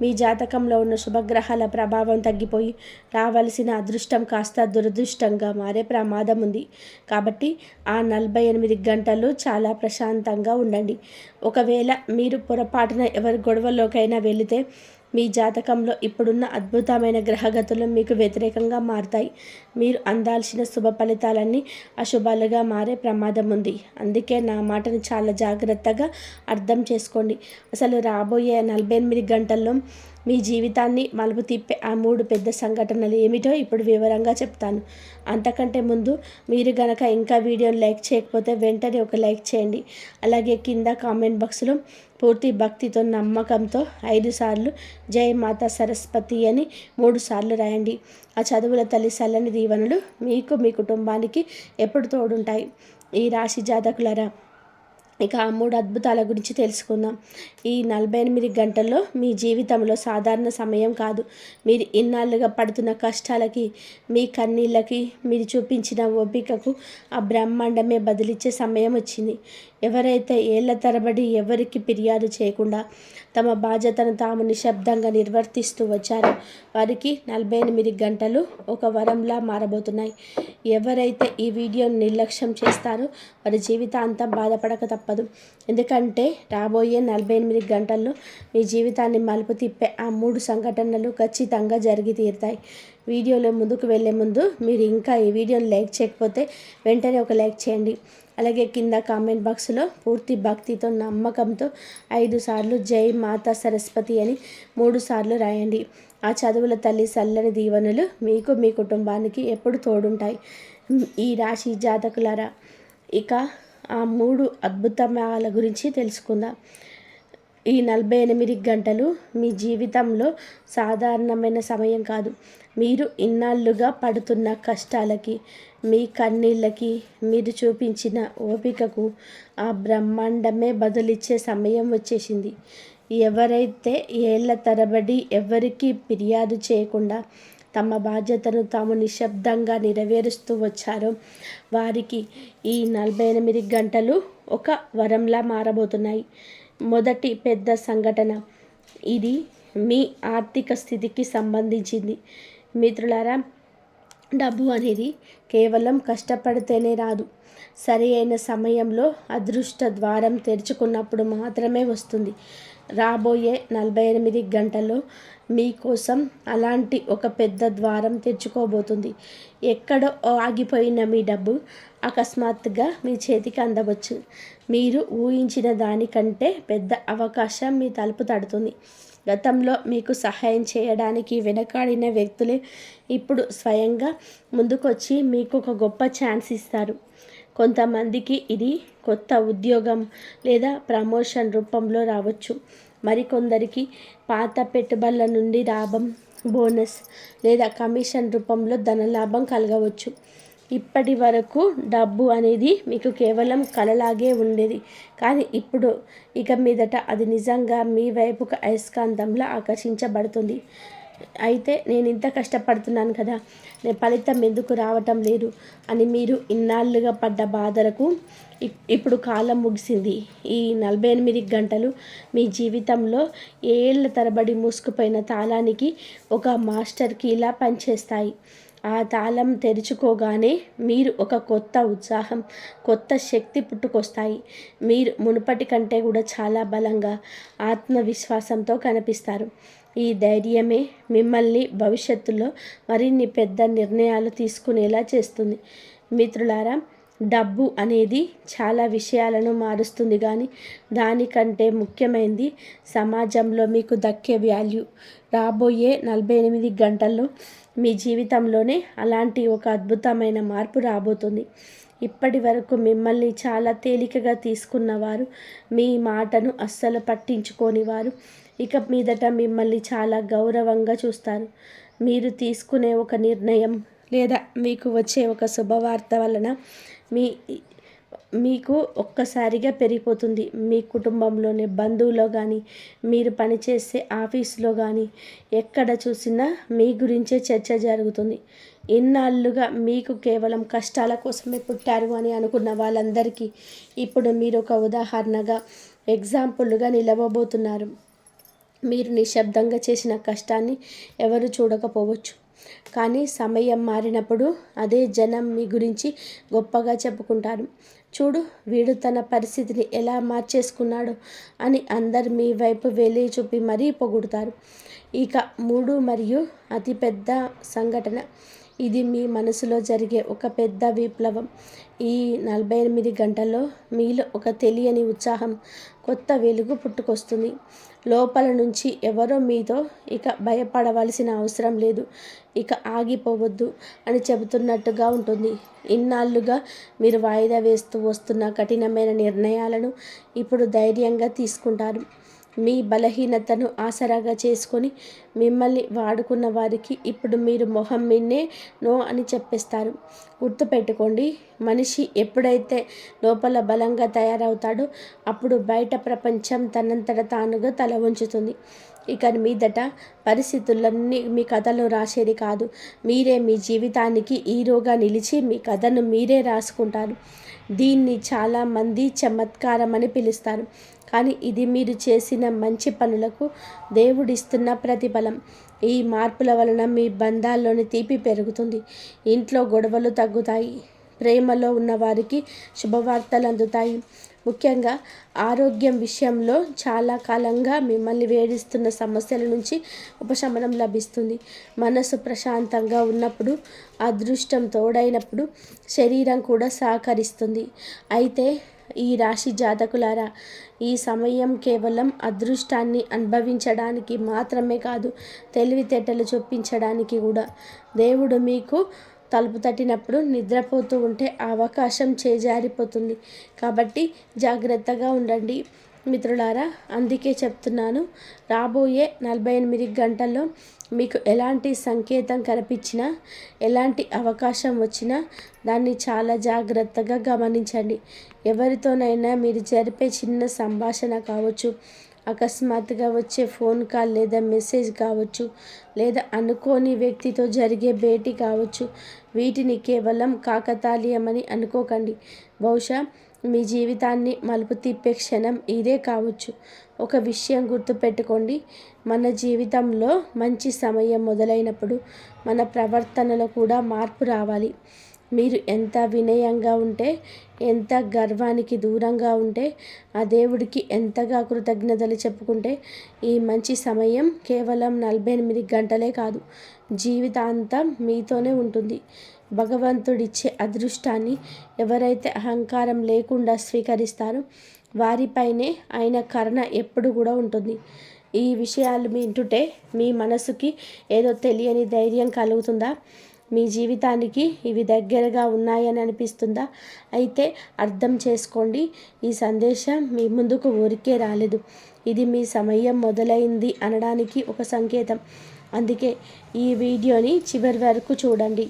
మీ జాతకంలో ఉన్న శుభగ్రహాల ప్రభావం తగ్గిపోయి రావాల్సిన అదృష్టం కాస్త దురదృష్టంగా మారే ప్రమాదం ఉంది. కాబట్టి ఆ 48 గంటలు చాలా ప్రశాంతంగా ఉండండి. ఒకవేళ మీరు పొరపాటున ఎవరి గొడవలోకైనా వెళితే మీ జాతకంలో ఇప్పుడున్న అద్భుతమైన గ్రహగతులు మీకు వ్యతిరేకంగా మారుతాయి. మీరు అందాల్సిన శుభ ఫలితాలన్నీ అశుభాలుగా మారే ప్రమాదం ఉంది. అందుకే నా మాటను చాలా జాగ్రత్తగా అర్థం చేసుకోండి. అసలు రాబోయే 48 గంటల్లో మీ జీవితాన్ని మలుపు తిప్పే ఆ 3 పెద్ద సంఘటనలు ఏమిటో ఇప్పుడు వివరంగా చెప్తాను. అంతకంటే ముందు మీరు గనక ఇంకా వీడియోని లైక్ చేయకపోతే వెంటనే ఒక లైక్ చేయండి. అలాగే కింద కామెంట్ బాక్స్లో పూర్తి భక్తితో నమ్మకంతో 5 సార్లు జై మాతా సరస్వతి అని 3 సార్లు రాయండి. ఆ చదువుల తల్లి చల్లని దీవెనలు మీకు మీ కుటుంబానికి ఎప్పుడు తోడుంటాయి. ఈ రాశి జాతకులరా, ఇక ఆ 3 అద్భుతాల గురించి తెలుసుకుందాం. ఈ 48 గంటల్లో మీ జీవితంలో సాధారణ సమయం కాదు. మీరు ఇన్నాళ్ళుగా పడుతున్న కష్టాలకి, మీ కన్నీళ్ళకి, మీరు చూపించిన ఓపికకు ఆ బ్రహ్మాండమే బదిలిచ్చే సమయం వచ్చింది. ఎవరైతే ఏళ్ల తరబడి ఎవరికి ఫిర్యాదు చేయకుండా తమ బాధ్యతను తాము నిశ్శబ్దంగా నిర్వర్తిస్తూ వచ్చారో వారికి 48 గంటలు ఒక వరంలా మారబోతున్నాయి. ఎవరైతే ఈ వీడియోని నిర్లక్ష్యం చేస్తారో వారి జీవితాంతం బాధపడక తప్పదు. ఎందుకంటే రాబోయే 48 గంటల్లో మీ జీవితాన్ని మలుపు తిప్పే ఆ 3 సంఘటనలు ఖచ్చితంగా జరిగి తీరుతాయి. వీడియోలో ముందుకు వెళ్ళే ముందు మీరు ఇంకా ఈ వీడియోని లైక్ చేయకపోతే వెంటనే ఒక లైక్ చేయండి. అలాగే కింద కామెంట్ బాక్స్లో పూర్తి భక్తితో నమ్మకంతో 5 సార్లు జై మాతా సరస్వతి అని 3 సార్లు రాయండి. ఆ చదువుల తల్లి చల్లని దీవెనలు మీకు మీ కుటుంబానికి ఎప్పుడు తోడుంటాయి. ఈ రాశి జాతకులారా, ఇక ఆ 3 అద్భుతాల గురించి తెలుసుకుందాం. ఈ 48 గంటలు మీ జీవితంలో సాధారణమైన సమయం కాదు. మీరు ఇన్నాళ్ళుగా పడుతున్న కష్టాలకి, మీ కన్నీళ్ళకి, మీరు చూపించిన ఓపికకు ఆ బ్రహ్మాండమే బదులిచ్చే సమయం వచ్చేసింది. ఎవరైతే ఏళ్ల తరబడి ఎవరికి ఫిర్యాదు చేయకుండా తమ బాధ్యతను తాము నిశ్శబ్దంగా నెరవేరుస్తూ వచ్చారో వారికి ఈ 48 గంటలు ఒక వరంలా మారబోతున్నాయి. మొదటి పెద్ద సంఘటన. ఇది మీ ఆర్థిక స్థితికి సంబంధించింది. మిత్రులారా, డబ్బు అనేది కేవలం కష్టపడితేనే రాదు. సరి అయిన సమయంలో అదృష్ట ద్వారం తెరుచుకున్నప్పుడు మాత్రమే వస్తుంది. రాబోయే 48 గంటల్లో మీకోసం అలాంటి ఒక పెద్ద ద్వారం తెరుచుకోబోతుంది. ఎక్కడో ఆగిపోయిన మీ డబ్బు అకస్మాత్తుగా మీ చేతికి అందవచ్చు. మీరు ఊహించిన దానికంటే పెద్ద అవకాశం మీ తలుపు తడుతుంది. గతంలో మీకు సహాయం చేయడానికి వెనకాడిన వ్యక్తులే ఇప్పుడు స్వయంగా ముందుకొచ్చి మీకు ఒక గొప్ప ఛాన్స్ ఇస్తారు. కొంతమందికి ఇది కొత్త ఉద్యోగం లేదా ప్రమోషన్ రూపంలో రావచ్చు. మరికొందరికి పాత పెట్టుబడుల నుండి లాభం, బోనస్ లేదా కమిషన్ రూపంలో ధనలాభం కలగవచ్చు. ఇప్పటి వరకు డబ్బు అనేది మీకు కేవలం కలలాగే ఉండేది, కానీ ఇప్పుడు ఇక మీదట అది నిజంగా మీ వైపుకు అయస్కాంతంలా ఆకర్షించబడుతుంది. అయితే నేను ఇంత కష్టపడుతున్నాను కదా, నేను ఫలితం ఎందుకు రావటం లేదు అని మీరు ఇన్నాళ్ళుగా పడ్డ బాధలకు ఇప్పుడు కాలం ముగిసింది. ఈ 48 గంటలు మీ జీవితంలో ఏళ్ల తరబడి మూసుకుపోయిన తాళానికి ఒక మాస్టర్ కీలా పనిచేస్తాయి. ఆ తాళం తెరుచుకోగానే మీరు ఒక కొత్త ఉత్సాహం, కొత్త శక్తి పుట్టుకొస్తాయి. మీరు మునుపటి కంటే కూడా చాలా బలంగా, ఆత్మవిశ్వాసంతో కనిపిస్తారు. ఈ ధైర్యమే మిమ్మల్ని భవిష్యత్తులో మరిన్ని పెద్ద నిర్ణయాలు తీసుకునేలా చేస్తుంది. మిత్రులారా, డబ్బు అనేది చాలా విషయాలను మారుస్తుంది, కానీ దానికంటే ముఖ్యమైనది సమాజంలో మీకు దక్కే వాల్యూ. రాబోయే 48 గంటల్లో మీ జీవితంలోనే అలాంటి ఒక అద్భుతమైన మార్పు రాబోతుంది. ఇప్పటి వరకు మిమ్మల్ని చాలా తేలికగా తీసుకున్నవారు, మీ మాటను అస్సలు పట్టించుకోని వారు ఇక మీదట మిమ్మల్ని చాలా గౌరవంగా చూస్తారు. మీరు తీసుకునే ఒక నిర్ణయం లేదా మీకు వచ్చే ఒక శుభవార్త వలన మీకు ఒక్కసారిగా పెరిగిపోతుంది. మీ కుటుంబంలోని బంధువులో కానీ, మీరు పనిచేసే ఆఫీసులో కానీ, ఎక్కడ చూసినా మీ గురించే చర్చ జరుగుతుంది. ఇన్నాళ్ళుగా మీకు కేవలం కష్టాల కోసమే పుట్టారు అని అనుకున్న వాళ్ళందరికీ ఇప్పుడు మీరు ఒక ఉదాహరణగా, ఎగ్జాంపుల్గా నిలవబోతున్నారు. మీరు నిశ్శబ్దంగా చేసిన కష్టాన్ని ఎవరు చూడకపోవచ్చు, కానీ సమయం మారినప్పుడు అదే జనం మీ గురించి గొప్పగా చెప్పుకుంటారు. చూడు, వీడు తన పరిస్థితిని ఎలా మార్చేసుకున్నాడో అని అందరు మీ వైపు వేలి చూపి మరీ పొగుడుతారు. ఇక 3 మరియు అతిపెద్ద సంఘటన. ఇది మీ మనసులో జరిగే ఒక పెద్ద విప్లవం. ఈ 48 గంటల్లో మీలో ఒక తెలియని ఉత్సాహం, కొత్త వెలుగు పుట్టుకొస్తుంది. లోపల నుంచి ఎవరో మీతో ఇక భయపడవలసిన అవసరం లేదు, ఇక ఆగిపోవద్దు అని చెబుతున్నట్టుగా ఉంటుంది. ఇన్నాళ్ళుగా మీరు వాయిదా వేస్తూ వస్తున్న కఠినమైన నిర్ణయాలను ఇప్పుడు ధైర్యంగా తీసుకుంటారు. మీ బలహీనతను ఆసరాగా చేసుకొని మిమ్మల్ని వాడుకున్న వారికి ఇప్పుడు మీరు మొహం మీన్నే నో అని చెప్పేస్తారు. గుర్తుపెట్టుకోండి, మనిషి ఎప్పుడైతే లోపల బలంగా తయారవుతాడో అప్పుడు బయట ప్రపంచం తనంతట తానుగా తల వంచుతుంది. ఇక మీదట పరిస్థితులన్నీ మీ కథలు రాసేది కాదు, మీరే మీ జీవితానికి హీరోగా నిలిచి మీ కథను మీరే రాసుకుంటారు. దీన్ని చాలామంది చమత్కారం అని పిలుస్తారు, కానీ ఇది మీరు చేసిన మంచి పనులకు దేవుడిస్తున్న ప్రతిఫలం. ఈ మార్పుల వలన మీ బంధాల్లోని తీపి పెరుగుతుంది, ఇంట్లో గొడవలు తగ్గుతాయి, ప్రేమలో ఉన్నవారికి శుభవార్తలు అందుతాయి. ముఖ్యంగా ఆరోగ్యం విషయంలో చాలా కాలంగా మిమ్మల్ని వేధిస్తున్న సమస్యల నుంచి ఉపశమనం లభిస్తుంది. మనసు ప్రశాంతంగా ఉన్నప్పుడు, అదృష్టం తోడైనప్పుడు శరీరం కూడా సహకరిస్తుంది. అయితే ఈ రాశి జాతకులారా, ఈ సమయం కేవలం అదృష్టాన్ని అనుభవించడానికి మాత్రమే కాదు, తెలివితేటలు చొప్పించడానికి కూడా. దేవుడు మీకు తలుపు తట్టినప్పుడు నిద్రపోతూ ఉంటే ఆ అవకాశం చేజారిపోతుంది. కాబట్టి జాగ్రత్తగా ఉండండి మిత్రులారా. అందుకే చెప్తున్నాను, రాబోయే 48 గంటల్లో మీకు ఎలాంటి సంకేతం కనిపించినా, ఎలాంటి అవకాశం వచ్చినా దాన్ని చాలా జాగ్రత్తగా గమనించండి. ఎవరితోనైనా మీరు జరిపే చిన్న సంభాషణ కావచ్చు, అకస్మాత్తుగా వచ్చే ఫోన్ కాల్ లేదా మెసేజ్ కావచ్చు, లేదా అనుకోని వ్యక్తితో జరిగే భేటీ కావచ్చు, వీటిని కేవలం కాకతాళీయమని అనుకోకండి. బహుశా మీ జీవితాన్ని మలుపు తిప్పే క్షణం ఇదే కావచ్చు. ఒక విషయం గుర్తుపెట్టుకోండి, మన జీవితంలో మంచి సమయం మొదలైనప్పుడు మన ప్రవర్తనలో కూడా మార్పు రావాలి. మీరు ఎంత వినయంగా ఉంటే, ఎంత గర్వానికి దూరంగా ఉంటే, ఆ దేవుడికి ఎంతగా కృతజ్ఞతలు చెప్పుకుంటే, ఈ మంచి సమయం కేవలం 48 గంటలే కాదు, జీవితాంతం మీతోనే ఉంటుంది. భగవంతుడిచ్చే అదృష్టాన్ని ఎవరైతే అహంకారం లేకుండా స్వీకరిస్తారో వారిపైనే ఆయన కరుణ ఎప్పుడు కూడా ఉంటుంది. ఈ విషయాలు వింటుంటే మీ మనసుకి ఏదో తెలియని ధైర్యం కలుగుతుందా? మీ జీవితానికి ఇవి దగ్గరగా ఉన్నాయని అనిపిస్తుందా? అయితే అర్థం చేసుకోండి, ఈ సందేశం మీ ముందుకు ఊరికే రాలేదు. ఇది మీ సమయం మొదలైంది అనడానికి ఒక సంకేతం. అందుకే ఈ వీడియోని చివరి వరకు చూడండి.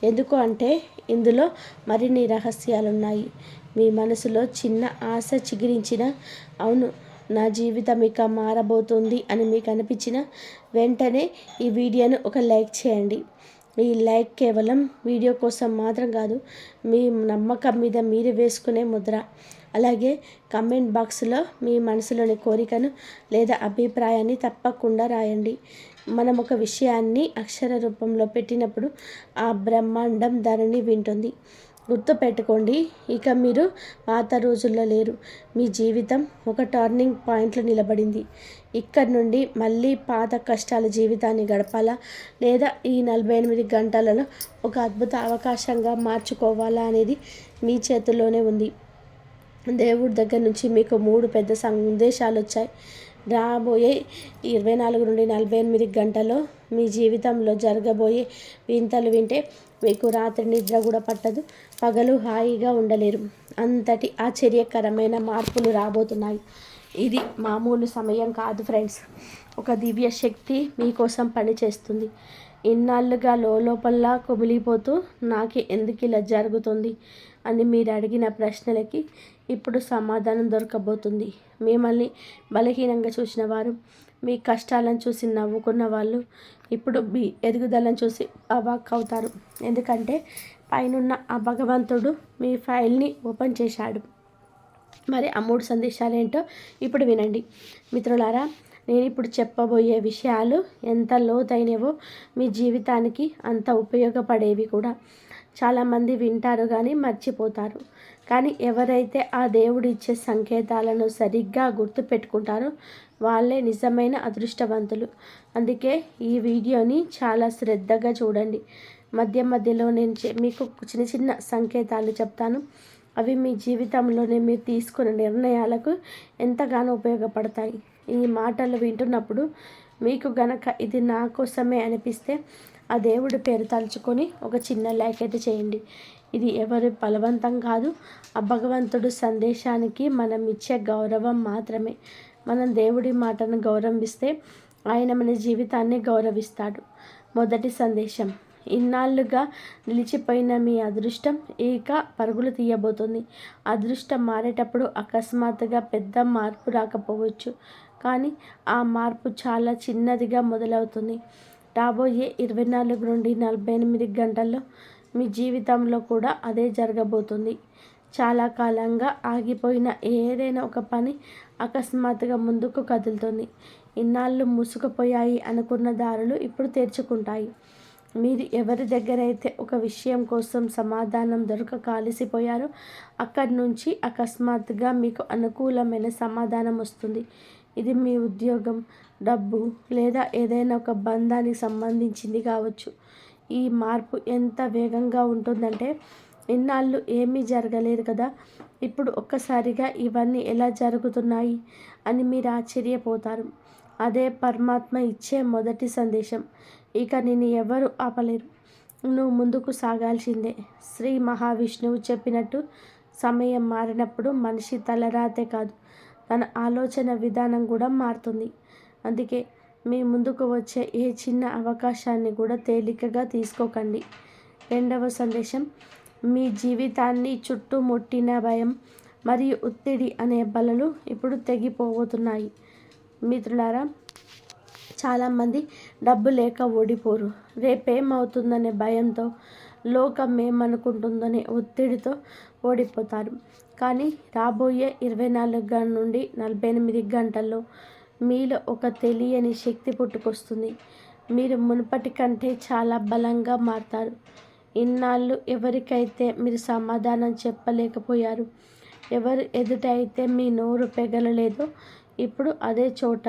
ఎందుకు అంటే ఇందులో మరిన్ని రహస్యాలున్నాయి. మీ మనసులో చిన్న ఆశ చిగురించిన, అవును నా జీవితం ఇక మారబోతుంది అని మీకు అనిపించిన వెంటనే ఈ వీడియోను ఒక లైక్ చేయండి. ఈ లైక్ కేవలం వీడియో కోసం మాత్రం కాదు, మీ నమ్మకం మీద మీరు వేసుకునే ముద్ర. అలాగే కమెంట్ బాక్స్లో మీ మనసులోని కోరికను లేదా అభిప్రాయాన్ని తప్పకుండా రాయండి. మనం ఒక విషయాన్ని అక్షర రూపంలో పెట్టినప్పుడు ఆ బ్రహ్మాండం ధరణి వింటుంది. గుర్తుపెట్టుకోండి, ఇక మీరు పాత రోజుల్లో లేరు. మీ జీవితం ఒక టర్నింగ్ పాయింట్లో నిలబడింది. ఇక్కడి నుండి మళ్ళీ పాత కష్టాల జీవితాన్ని గడపాలా, లేదా ఈ 48 గంటలలో ఒక అద్భుత అవకాశంగా మార్చుకోవాలా అనేది మీ చేతుల్లోనే ఉంది. దేవుడి దగ్గర నుంచి మీకు 3 పెద్ద సందేశాలు వచ్చాయి. రాబోయే 24 నుండి 48 గంటల్లో మీ జీవితంలో జరగబోయే వింతలు వింటే మీకు రాత్రి నిద్ర కూడా పట్టదు, పగలు హాయిగా ఉండలేరు. అంతటి ఆశ్చర్యకరమైన మార్పులు రాబోతున్నాయి. ఇది మామూలు సమయం కాదు ఫ్రెండ్స్. ఒక దివ్య శక్తి మీకోసం పనిచేస్తుంది. ఇన్నాళ్ళుగా లోపల కుమిలిపోతూ నాకే ఎందుకు ఇలా జరుగుతుంది అని మీరు అడిగిన ప్రశ్నలకి ఇప్పుడు సమాధానం దొరకబోతుంది. మిమ్మల్ని బలహీనంగా చూసిన వారు, మీ కష్టాలను చూసి నవ్వుకున్న వాళ్ళు ఇప్పుడు మీ ఎదుగుదలను చూసి అవాక్ అవుతారు. ఎందుకంటే పైనున్న ఆ భగవంతుడు మీ ఫైల్ని ఓపెన్ చేశాడు. మరి ఆ 3 సందేశాలు ఏంటో ఇప్పుడు వినండి మిత్రులారా. నేను ఇప్పుడు చెప్పబోయే విషయాలు ఎంత లోతైనవో మీ జీవితానికి అంత ఉపయోగపడేవి కూడా. చాలామంది వింటారు కానీ మర్చిపోతారు. కానీ ఎవరైతే ఆ దేవుడు ఇచ్చే సంకేతాలను సరిగ్గా గుర్తుపెట్టుకుంటారో వాళ్ళే నిజమైన అదృష్టవంతులు. అందుకే ఈ వీడియోని చాలా శ్రద్ధగా చూడండి. మధ్యలో నేను మీకు చిన్న చిన్న సంకేతాలు చెప్తాను. అవి మీ జీవితంలోనే మీరు తీసుకున్న నిర్ణయాలకు ఎంతగానో ఉపయోగపడతాయి. ఈ మాటలు వింటున్నప్పుడు మీకు గనక ఇది నా కోసమే అనిపిస్తే ఆ దేవుడి పేరు తలుచుకొని ఒక చిన్న లైక్ అయితే చేయండి. ఇది ఎవరి బలవంతం కాదు, ఆ భగవంతుడు సందేశానికి మనం ఇచ్చే గౌరవం మాత్రమే. మనం దేవుడి మాటను గౌరవిస్తే ఆయన మన జీవితాన్ని గౌరవిస్తాడు. మొదటి సందేశం, ఇన్నాళ్ళుగా నిలిచిపోయిన మీ అదృష్టం ఇక పరుగులు తీయబోతుంది. అదృష్టం మారేటప్పుడు అకస్మాత్తుగా పెద్ద మార్పు రాకపోవచ్చు, కానీ ఆ మార్పు చాలా చిన్నదిగా మొదలవుతుంది. రాబోయే 24 నుండి 48 గంటల్లో మీ జీవితంలో కూడా అదే జరగబోతుంది. చాలా కాలంగా ఆగిపోయిన ఏదైనా ఒక పని అకస్మాత్తుగా ముందుకు కదులుతుంది. ఇన్నాళ్ళు మూసుకుపోయాయి అనుకున్న దారులు ఇప్పుడు తెరుచుకుంటాయి. మీరు ఎవరి దగ్గరైతే ఒక విషయం కోసం సమాధానం దొరకక అలసిపోయారో అక్కడి నుంచి అకస్మాత్తుగా మీకు అనుకూలమైన సమాధానం వస్తుంది. ఇది మీ ఉద్యోగం, డబ్బు లేదా ఏదైనా ఒక బంధానికి సంబంధించింది కావచ్చు. ఈ మార్పు ఎంత వేగంగా ఉంటుందంటే ఇన్నాళ్ళు ఏమీ జరగలేదు కదా, ఇప్పుడు ఒక్కసారిగా ఇవన్నీ ఎలా జరుగుతున్నాయి అని మీరు ఆశ్చర్యపోతారు. అదే పరమాత్మ ఇచ్చే మొదటి సందేశం. ఇక నిన్ను ఎవరు ఆపలేరు, నువ్వు ముందుకు సాగాల్సిందే. శ్రీ మహావిష్ణువు చెప్పినట్టు సమయం మారినప్పుడు మనిషి తలరాతే కాదు, తన ఆలోచన విధానం కూడా మారుతుంది. అందుకే మీ ముందుకు వచ్చే ఏ చిన్న అవకాశాన్ని కూడా తేలికగా తీసుకోకండి. రెండవ సందేశం, మీ జీవితాన్ని చుట్టుముట్టిన భయం మరియు ఒత్తిడి అనే బలలు ఇప్పుడు తెగిపోతున్నాయి. మిత్రులారా, చాలామంది డబ్బు లేక ఓడిపోరు, రేపేమవుతుందనే భయంతో లోకం ఏమనుకుంటుందనే ఒత్తిడితో ఓడిపోతారు. కానీ రాబోయే 24 నుండి 48 గంటల్లో మీలో ఒక తెలియని శక్తి పుట్టుకొస్తుంది. మీరు మునుపటి కంటే చాలా బలంగా మారతారు. ఇన్నాళ్ళు ఎవరికైతే మీరు సమాధానం చెప్పలేకపోయారు, ఎవరు ఎదుట అయితే మీ నోరు పెగలలేదో, ఇప్పుడు అదే చోట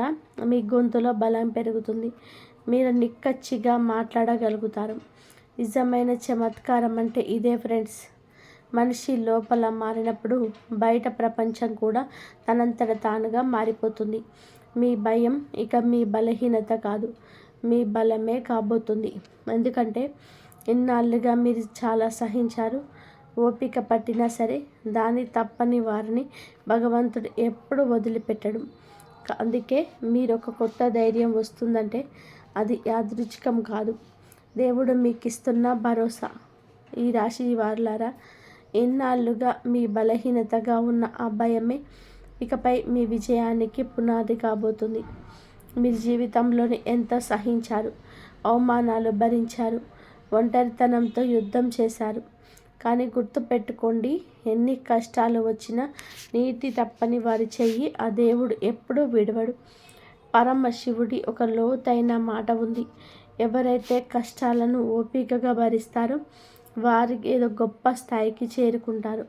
మీ గొంతులో బలం పెరుగుతుంది. మీరు నిక్కచ్చిగా మాట్లాడగలుగుతారు. నిజమైన చమత్కారం అంటే ఇదే ఫ్రెండ్స్. మనిషి లోపల మారినప్పుడు బయట ప్రపంచం కూడా తనంతట తానుగా మారిపోతుంది. మీ భయం ఇక మీ బలహీనత కాదు, మీ బలమే కాబోతుంది. ఎందుకంటే ఇన్నాళ్ళుగా మీరు చాలా సహించారు. ఓపిక పట్టినా సరే దాని తప్పని వారిని భగవంతుడు ఎప్పుడు వదిలిపెట్టడు. అందుకే మీరు ఒక కొత్త ధైర్యం వస్తుందంటే అది యాదృచ్ఛికం కాదు, దేవుడు మీకు ఇస్తున్న భరోసా. ఈ రాశి వారులారా, ఎన్నాళ్ళుగా మీ బలహీనతగా ఉన్న ఆ భయమే ఇకపై మీ విజయానికి పునాది కాబోతుంది. మీరు జీవితంలోని ఎంత సహించారు, అవమానాలు భరించారు, ఒంటరితనంతో యుద్ధం చేశారు. కానీ గుర్తుపెట్టుకోండి, ఎన్ని కష్టాలు వచ్చినా నీతి తప్పని వారి చెయ్యి ఆ దేవుడు ఎప్పుడూ విడవడు. పరమశివుడి ఒక లోతైన మాట ఉంది. ఎవరైతే కష్టాలను ఓపికగా భరిస్తారో వారు ఏదో గొప్ప స్థాయికి చేరుకుంటారు.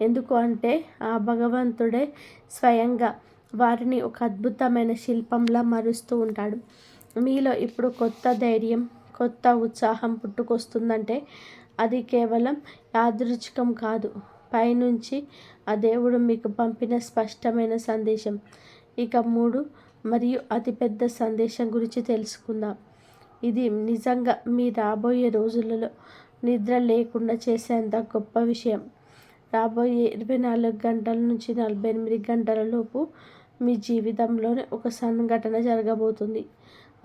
ఎందుకు అంటే ఆ భగవంతుడే స్వయంగా వారిని ఒక అద్భుతమైన శిల్పంలా మరుస్తూ ఉంటాడు. మీలో ఇప్పుడు కొత్త ధైర్యం, కొత్త ఉత్సాహం పుట్టుకొస్తుందంటే అది కేవలం యాదృచ్ఛికం కాదు, పైనుంచి ఆ దేవుడు మీకు పంపిన స్పష్టమైన సందేశం. ఇక 3 మరియు అతిపెద్ద సందేశం గురించి తెలుసుకుందాం. ఇది నిజంగా మీ రాబోయే రోజులలో నిద్ర లేకుండా చేసేంత గొప్ప విషయం. రాబోయే 24 గంటల నుంచి 48 గంటల లోపు మీ జీవితంలోనే ఒక సంఘటన జరగబోతుంది.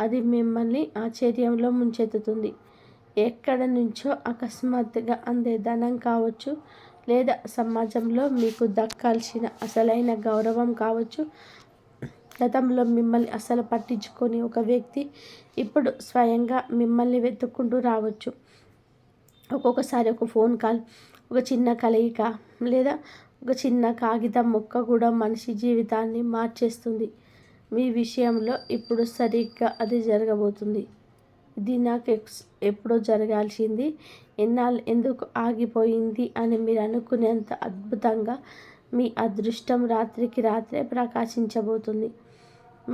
అది మిమ్మల్ని ఆశ్చర్యంలో ముంచెత్తుతుంది. ఎక్కడి నుంచో అకస్మాత్తుగా అందే ధనం కావచ్చు, లేదా సమాజంలో మీకు దక్కాల్సిన అసలైన గౌరవం కావచ్చు. గతంలో మిమ్మల్ని అసలు పట్టించుకొని ఒక వ్యక్తి ఇప్పుడు స్వయంగా మిమ్మల్ని వెతుక్కుంటూ రావచ్చు. ఒక్కొక్కసారి ఒక ఫోన్ కాల్, ఒక చిన్న కలయిక, లేదా ఒక చిన్న కాగితం ముక్క కూడా మనిషి జీవితాన్ని మార్చేస్తుంది. మీ విషయంలో ఇప్పుడు సరిగ్గా అది జరగబోతుంది. ఇది నాకు ఎప్పుడో జరగాల్సింది, ఎన్నాళ్ళు ఎందుకు ఆగిపోయింది అని మీరు అనుకునేంత అద్భుతంగా మీ అదృష్టం రాత్రికి రాత్రే ప్రకాశించబోతుంది.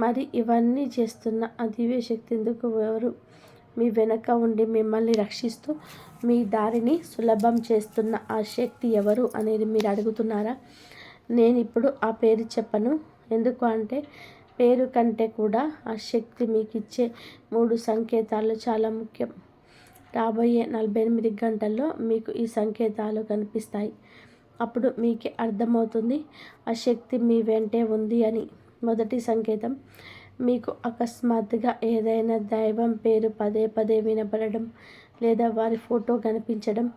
మరి ఇవన్నీ చేస్తున్న ఆ దివ్యశక్తి ఎందుకు, ఎవరు మీ వెనక ఉండి మిమ్మల్ని రక్షిస్తూ మీ దారిని సులభం చేస్తున్న ఆ శక్తి ఎవరు అనేది మీరు అడుగుతున్నారా? నేను ఇప్పుడు ఆ పేరు చెప్పను. ఎందుకు అంటే పేరు కంటే కూడా ఆ శక్తి మీకు ఇచ్చే 3 సంకేతాలు చాలా ముఖ్యం. రాబోయే 48 గంటల్లో మీకు ఈ సంకేతాలు కనిపిస్తాయి. అప్పుడు మీకే అర్థమవుతుంది ఆ శక్తి మీ వెంటే ఉంది అని. మొదటి సంకేతం, మీకు అకస్మాత్తుగా ఏదైనా దైవం పేరు పదే పదే వినపడడం, లేదా వారి ఫోటో కనిపించడం,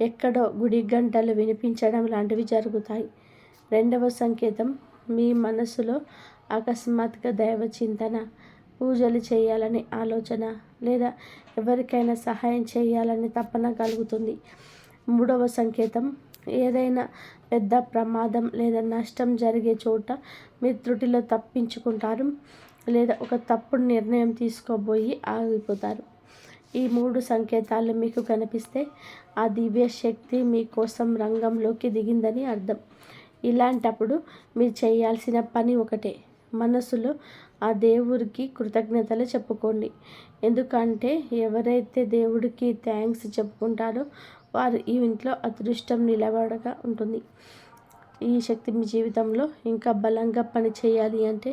ఎక్కడో గుడి గంటలు వినిపించడం లాంటివి జరుగుతాయి. రెండవ సంకేతం, మీ మనసులో అకస్మాత్తుగా దైవ చింతన, పూజలు చేయాలని ఆలోచన, లేదా ఎవరికైనా సహాయం చేయాలని తపన కలుగుతుంది. మూడవ సంకేతం, ఏదైనా పెద్ద ప్రమాదం లేదా నష్టం జరిగే చోట మీరు త్రుటిలో తప్పించుకుంటారు, లేదా ఒక తప్పుడు నిర్ణయం తీసుకోబోయి ఆగిపోతారు. ఈ 3 సంకేతాలు మీకు కనిపిస్తే ఆ దివ్య శక్తి మీకోసం రంగంలోకి దిగిందని అర్థం. ఇలాంటప్పుడు మీరు చేయాల్సిన పని ఒకటే, మనసులో ఆ దేవుడికి కృతజ్ఞతలు చెప్పుకోండి. ఎందుకంటే ఎవరైతే దేవుడికి థ్యాంక్స్ చెప్పుకుంటారో వారు ఈ ఇంట్లో అదృష్టం నిలబడగా ఉంటుంది. ఈ శక్తి మీ జీవితంలో ఇంకా బలంగా పని చేయాలి అంటే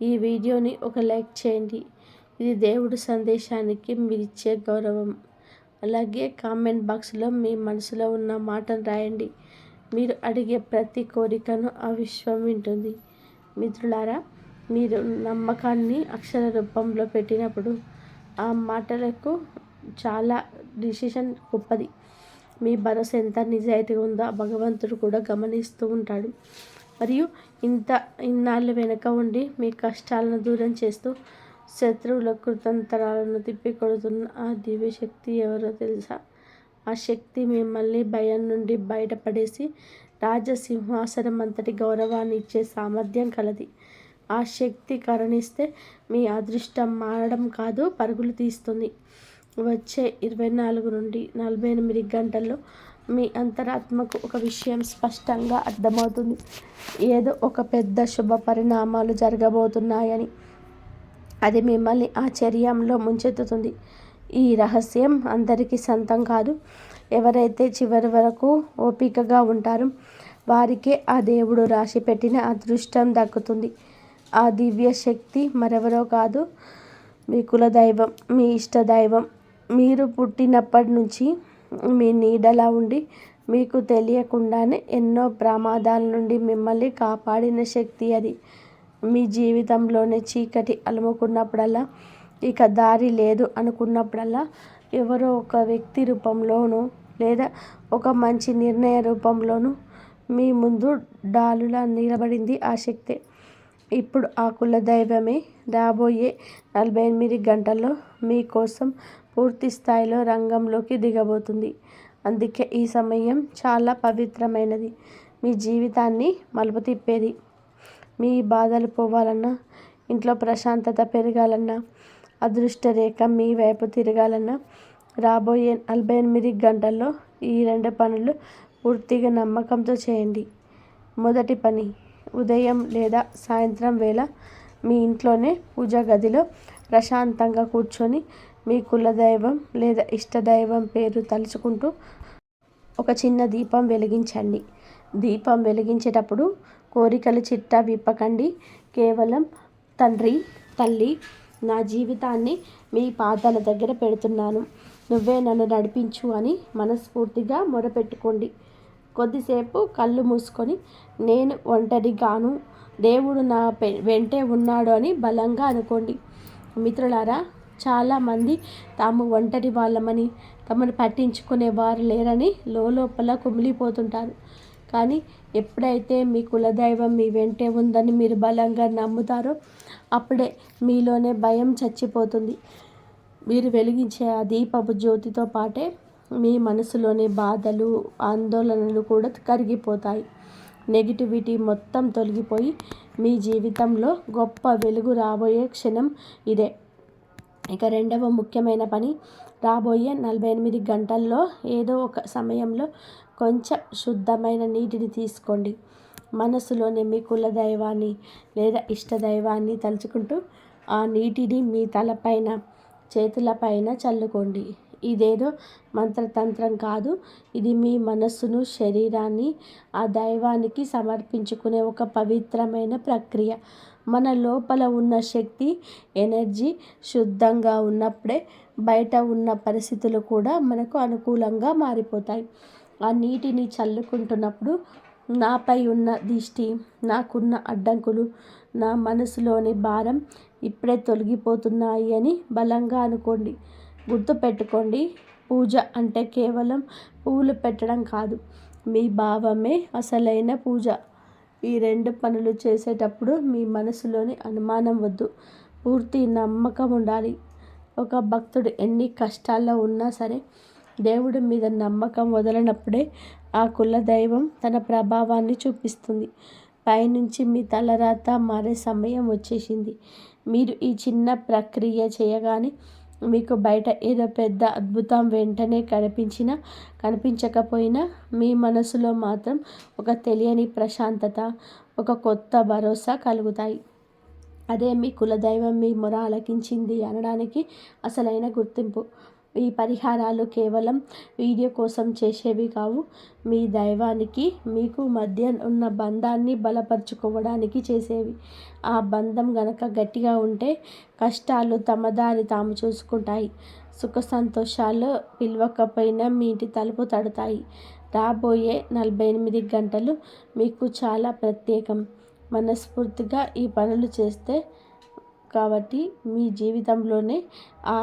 ఈ వీడియోని ఒక లైక్ చేయండి. ఇది దేవుడి సందేశానికి మీరిచ్చే గౌరవం. అలాగే కామెంట్ బాక్స్లో మీ మనసులో ఉన్న మాటను రాయండి. మీరు అడిగే ప్రతి కోరికను ఆ విశ్వం వింటుంది. మిత్రులారా, మీరు నమ్మకాన్ని అక్షర రూపంలో పెట్టినప్పుడు ఆ మాటలకు చాలా డిసిషన్ గొప్పది. మీ భరోసా ఎంత నిజాయితీగా ఉందో భగవంతుడు కూడా గమనిస్తూ ఉంటాడు. మరియు ఇన్నాళ్ళు వెనక ఉండి మీ కష్టాలను దూరం చేస్తూ శత్రువుల కృతంతరాలను తిప్పికొడుతున్న ఆ దివ్యశక్తి ఎవరో తెలుసా? ఆ శక్తి మిమ్మల్ని భయం నుండి బయటపడేసి రాజసింహాసనం అంతటి గౌరవాన్ని ఇచ్చే సామర్థ్యం కలది. ఆ శక్తి కరుణిస్తే మీ అదృష్టం మారడం కాదు, పరుగులు తీస్తుంది. వచ్చే 24 నుండి 48 గంటల్లో మీ అంతరాత్మకు ఒక విషయం స్పష్టంగా అర్థమవుతుంది. ఏదో ఒక పెద్ద శుభ పరిణామాలు జరగబోతున్నాయని. అది మిమ్మల్ని ఆశ్చర్యంలో ముంచెత్తుతుంది. ఈ రహస్యం అందరికీ సొంతం కాదు. ఎవరైతే చివరి వరకు ఓపికగా ఉంటారో వారికే ఆ దేవుడు రాసి పెట్టిన అదృష్టం దక్కుతుంది. ఆ దివ్య శక్తి మరెవరో కాదు, మీ కులదైవం, మీ ఇష్టదైవం. మీరు పుట్టినప్పటి నుంచి మీ నీడలా ఉండి మీకు తెలియకుండానే ఎన్నో ప్రమాదాల నుండి మిమ్మల్ని కాపాడిన శక్తి అది. మీ జీవితంలోనే చీకటి అలుముకున్నప్పుడల్లా, ఇక దారి లేదు అనుకున్నప్పుడల్లా ఎవరో ఒక వ్యక్తి రూపంలోనూ లేదా ఒక మంచి నిర్ణయ రూపంలోనూ మీ ముందు డాలులా నిలబడింది ఆ శక్తే. ఇప్పుడు ఆ కులదైవమే రాబోయే 48 గంటల్లో మీకోసం పూర్తి స్థాయిలో రంగంలోకి దిగబోతుంది. అందుకే ఈ సమయం చాలా పవిత్రమైనది. మీ జీవితాన్ని మలుపు తిప్పేది. మీ బాధలు పోవాలన్నా, ఇంట్లో ప్రశాంతత పెరగాలన్నా, అదృష్ట రేఖ మీ వైపు తిరగాలన్నా రాబోయే 48 గంటల్లో ఈ 2 పనులు పూర్తిగా నమ్మకంతో చేయండి. మొదటి పని, ఉదయం లేదా సాయంత్రం వేళ మీ ఇంట్లోనే పూజా గదిలో ప్రశాంతంగా కూర్చొని మీ కులదైవం లేదా ఇష్టదైవం పేరు తలుచుకుంటూ ఒక చిన్న దీపం వెలిగించండి. దీపం వెలిగించేటప్పుడు కోరికలు చిట్టా విప్పకండి. కేవలం తండ్రి, తల్లి, నా జీవితాన్ని మీ పాదాల దగ్గర పెడుతున్నాను, నువ్వే నన్ను నడిపించు అని మనస్ఫూర్తిగా మొరపెట్టుకోండి. కొద్దిసేపు కళ్ళు మూసుకొని నేను ఒంటరిగాను, దేవుడు నా వెంటే ఉన్నాడు అని బలంగా అనుకోండి. మిత్రులారా, చాలామంది తాము ఒంటరి వాళ్ళమని, తమను పట్టించుకునే వారు లేరని లోపల కుమిలిపోతుంటారు. కానీ ఎప్పుడైతే మీ కులదైవం మీ వెంటే ఉందని మీరు బలంగా నమ్ముతారో అప్పుడే మీలోనే భయం చచ్చిపోతుంది. మీరు వెలిగించే ఆ దీపపు జ్యోతితో పాటే మీ మనసులోని బాధలు, ఆందోళనలు కూడా కరిగిపోతాయి. నెగిటివిటీ మొత్తం తొలగిపోయి మీ జీవితంలో గొప్ప వెలుగు రాబోయే క్షణం ఇదే. ఇక రెండవ ముఖ్యమైన పని, రాబోయే 48 గంటల్లో ఏదో ఒక సమయంలో కొంచెం శుద్ధమైన నీటిని తీసుకోండి. మనసులోని మీ కులదైవాన్ని లేదా ఇష్టదైవాన్ని తలుచుకుంటూ ఆ నీటిని మీ తలపైన, చేతులపైన చల్లుకోండి. ఇదేదో మంత్రతంత్రం కాదు. ఇది మీ మనస్సును, శరీరాన్ని ఆ దైవానికి సమర్పించుకునే ఒక పవిత్రమైన ప్రక్రియ. మన లోపల ఉన్న శక్తి, ఎనర్జీ శుద్ధంగా ఉన్నప్పుడే బయట ఉన్న పరిస్థితులు కూడా మనకు అనుకూలంగా మారిపోతాయి. ఆ నీటిని చల్లుకుంటున్నప్పుడు నాపై ఉన్న దిష్టి, నాకున్న అడ్డంకులు, నా మనసులోని భారం ఇప్పుడే తొలగిపోతున్నాయి అని బలంగా అనుకోండి. గుర్తుపెట్టుకోండి, పూజ అంటే కేవలం పువ్వులు పెట్టడం కాదు, మీ భావమే అసలైన పూజ. ఈ 2 పనులు చేసేటప్పుడు మీ మనసులోని అనుమానం వద్దు, పూర్తి నమ్మకం ఉండాలి. ఒక భక్తుడు ఎన్ని కష్టాల్లో ఉన్నా సరే దేవుడి మీద నమ్మకం వదలనప్పుడే ఆ కులదైవం తన ప్రభావాన్ని చూపిస్తుంది. పైనుంచి మీ తలరాత మారే సమయం వచ్చేసింది. మీరు ఈ చిన్న ప్రక్రియ చేయగానే మీకు బయట ఏదో పెద్ద అద్భుతం వెంటనే కనిపించినా కనిపించకపోయినా మీ మనసులో మాత్రం ఒక తెలియని ప్రశాంతత, ఒక కొత్త భరోసా కలుగుతాయి. అదే మీ కులదైవం మీ మొర ఆలకించింది అనడానికి అసలైన గుర్తింపు. ఈ పరిహారాలు కేవలం వీడియో కోసం చేసేవి కావు. మీ దైవానికి మీకు మధ్య ఉన్న బంధాన్ని బలపరుచుకోవడానికి చేసేవి. ఆ బంధం గనక గట్టిగా ఉంటే కష్టాలు తమ దారి తాము చూసుకుంటాయి. సుఖ సంతోషాలు పిలవకపోయినా మీ ఇంటి తలుపు తడతాయి. రాబోయే 48 గంటలు మీకు చాలా ప్రత్యేకం. మనస్ఫూర్తిగా ఈ పనులు చేస్తే కాబట్టి మీ జీవితంలోనే ఆ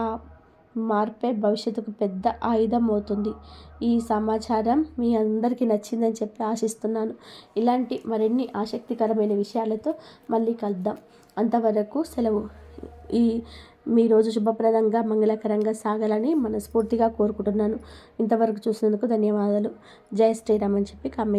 మార్పే భవిష్యత్తుకు పెద్ద ఆయుధం అవుతుంది. ఈ సమాచారం మీ అందరికీ నచ్చిందని చెప్పి ఆశిస్తున్నాను. ఇలాంటి మరిన్ని ఆసక్తికరమైన విషయాలతో మళ్ళీ కలుద్దాం. అంతవరకు సెలవు. మీ రోజు శుభప్రదంగా మంగళకరంగా సాగాలని మనస్ఫూర్తిగా కోరుకుంటున్నాను. ఇంతవరకు చూసినందుకు ధన్యవాదాలు. జై శ్రీరామ్ అని చెప్పి కామెంట్